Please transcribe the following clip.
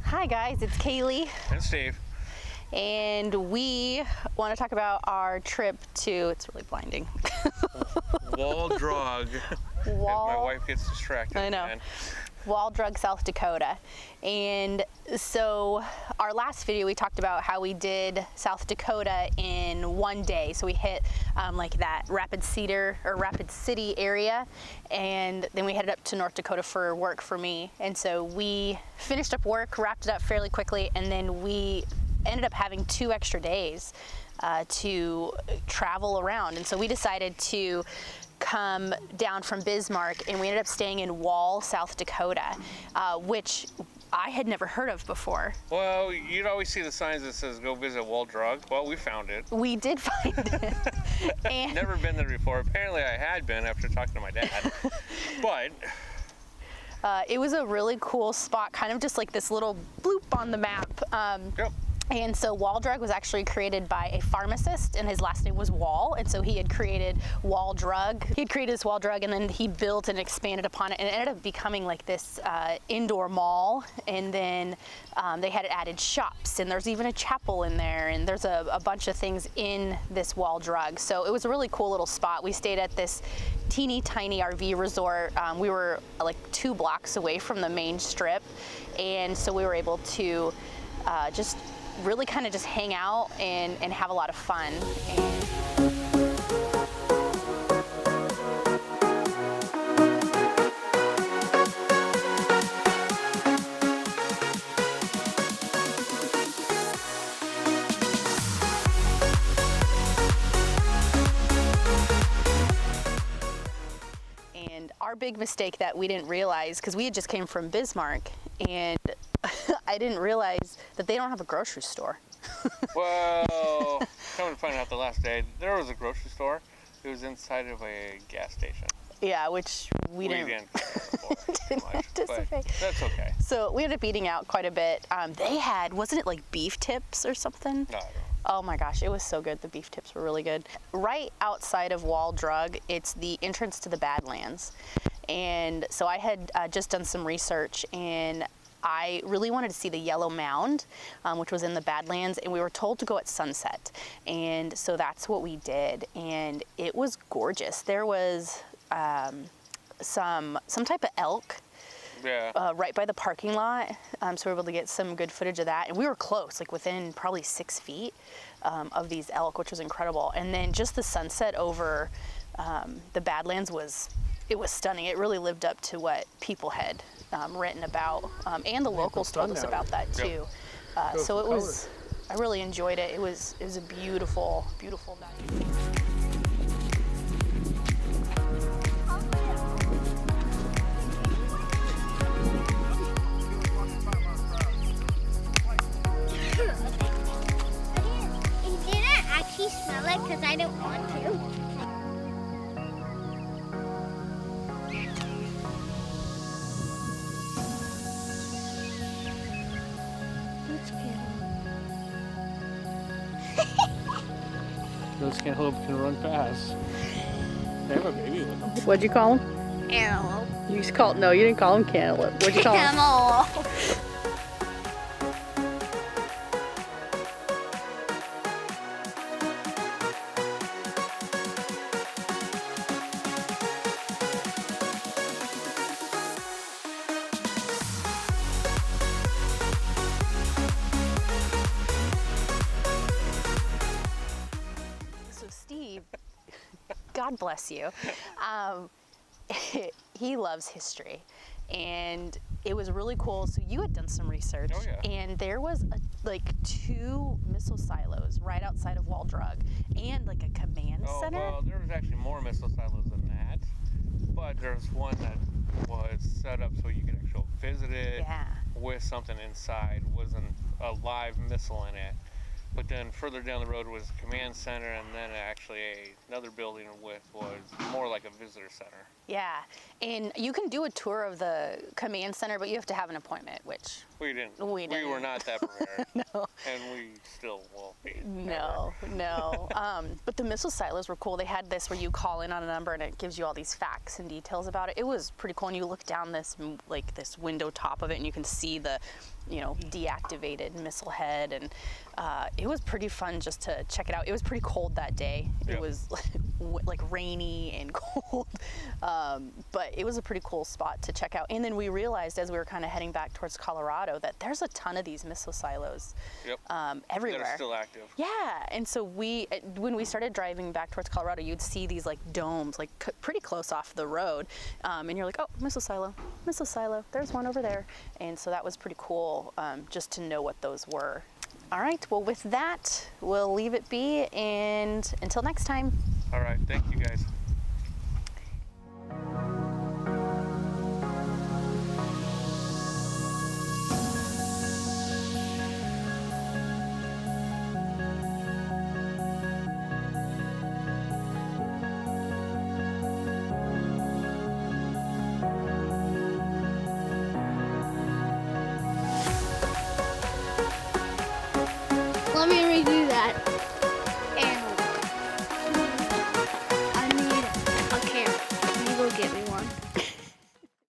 Hi guys, it's Kaylee. And Steve. And we want to talk about our trip to, it's really blinding. Wall Drug. My wife gets distracted. I know. Man. Wall Drug, South Dakota. And so our last video, we talked about how we did South Dakota in one day. So we hit like that Rapid City area. And then we headed up to North Dakota for work for me. And so we finished up work, wrapped it up fairly quickly. And then we ended up having 2 extra days to travel around. And so we decided to come down from Bismarck, and we ended up staying in Wall, South Dakota, which I had never heard of before. Well, you'd always see the signs that says go visit Wall Drug. Well, we found it. We did find it. And never been there before. Apparently I had been after talking to my dad. But it was a really cool spot, kind of just like this little bloop on the map. Yep. And so Wall Drug was actually created by a pharmacist, and his last name was Wall, and so he had created Wall Drug. He had created this Wall Drug, and then he built and expanded upon it, and it ended up becoming like this indoor mall. And then they had added shops, and there's even a chapel in there, and there's a bunch of things in this Wall Drug. So it was a really cool little spot. We stayed at this teeny tiny RV resort. We were like 2 blocks away from the main strip, and so we were able to just really kind of just hang out and have a lot of fun. And our big mistake that we didn't realize, because we had just came from Bismarck, and I didn't realize that they don't have a grocery store. well, coming to find out the last day, there was a grocery store. It was inside of a gas station. Yeah, which we didn't anticipate. But that's okay. So we ended up eating out quite a bit. They had, wasn't it like beef tips or something? No, I don't. Oh my gosh, it was so good. The beef tips were really good. Right outside of Wall Drug, it's the entrance to the Badlands. And so I had just done some research, and I really wanted to see the Yellow Mound, which was in the Badlands, and we were told to go at sunset. And so that's what we did, and it was gorgeous. There was some type of elk. Yeah. Right by the parking lot, so we were able to get some good footage of that, and we were close, like within probably 6 feet of these elk, which was incredible. And then just the sunset over the Badlands was stunning. It really lived up to what people had written about, and the locals told us about that too. Yep. So it was, I really enjoyed it. It was a beautiful, beautiful night. Smell it because I don't want to. Those cantaloupe can run fast. They have a baby with them. What'd you call them? Antelope. You just called, no, you didn't call them cantaloupe. What'd you call them? Antelope. God bless you. He loves history, and it was really cool. So you had done some research, oh, yeah. And there was like 2 missile silos right outside of Wall Drug, and like a command center. Well, there was actually more missile silos than that, but there's one that was set up so you could actually visit it with something inside. Wasn't a live missile in it. But then further down the road was command center, and then actually another building with was more like a visitor center. Yeah, and you can do a tour of the command center, but you have to have an appointment, which We didn't. We We were didn't. not that prepared. No. And we still won't be. No. But the missile silos were cool. They had this where you call in on a number and it gives you all these facts and details about it. It was pretty cool. And you look down this this window top of it, and you can see the, deactivated missile head, and it was pretty fun just to check it out. It was pretty cold that day. Yep. It was like rainy and cold, but it was a pretty cool spot to check out. And then we realized as we were kind of heading back towards Colorado that there's a ton of these missile silos everywhere. That are still active. Yeah, and so when we started driving back towards Colorado, you'd see these like domes, like pretty close off the road, and you're like, oh, missile silo, there's one over there. And so that was pretty cool, just to know what those were. All right, well, with that, we'll leave it be, and until next time. All right, thank you guys. Let me read